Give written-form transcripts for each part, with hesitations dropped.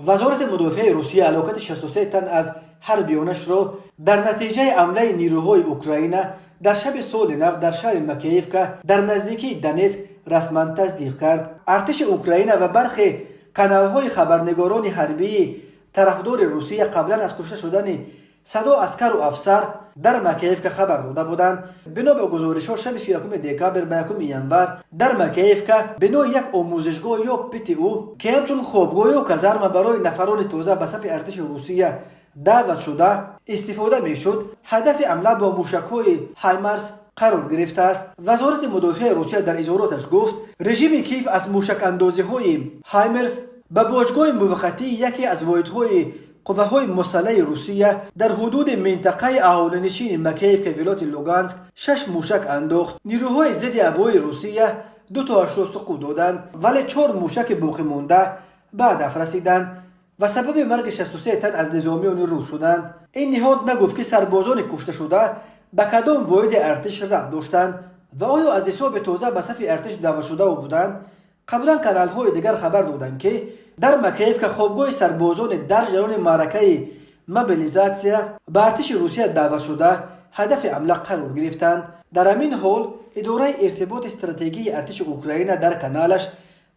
وزارت مدافع روسیه هلاکت 63 تن از حربیانش را در نتیجه حمله نیروهای اوکراین در شب صلح نو در شهر مکییف که در نزدیکی دنیسک رسما تصدیق کرد. ارتش اوکراین و برخی کانال‌های خبرنگاران حربی طرفدار روسیه قبلا از کشته شدن 100 اسکر و افسر در مکییف که خبر داده بودند. بنا به گزارش‌ها شب 31 دکامبر به 1 ینور در مکییف که بنا یک آموزشگاه یا PTO که همچون خوابگاه و کازارما برای نفران تازه به صف ارتش روسیه دعوت شده استفاده میشد، هدف حمله با موشک‌های هایمارس قرار گرفته است. وزارت مدافع روسیه در اظهاراتش گفت رژیم کیف از موشک اندازی‌های هایمارس به باشگاه موقتی یکی از واحدهای قوه‌های مسلح روسیه در حدود منطقه اهالینشین مکییف که ولایت لوگانسک 6 موشک انداخت. نیروهای ضد هوایی روسیه 2 تاش را سقوط دادند ولی 4 موشک باقی مانده به هدف رسیدند و سبب مرگ 63 تن از نظامیان روس شدند. این نهاد نگفت که سربازان کشته شده به کدام واحد ارتش ربط داشتند و آیا از حساب تازه به صف ارتش دعوت شده بودند. قبلا کانال‌های دیگر خبر دادند که در مکییف که خوابگاه سربازان در جریان معرکه موبیلیزاسیا به ارتش روسیه دعوت شده هدف حمله قرار گرفتند. در همین حال اداره ارتباط استراتژی ارتش اوکراین در کانالش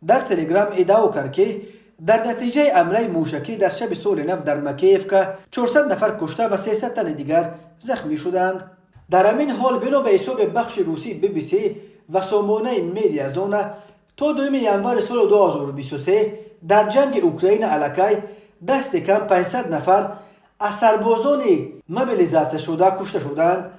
در تلگرام ادعا کرد که در نتیجه حمله موشکی در شب صلح نو در مکییف که 400 نفر کشته و 300 تن دیگر زخمی شدند. در همین حال بنا به حساب بخش روسی BBC و سامانه میدیا زونا تا 2 ینور سال 2023 در جنگ اوکراین علیه دست کم 500 نفر از سربازان موبیلیزاسیا شده کشته شدند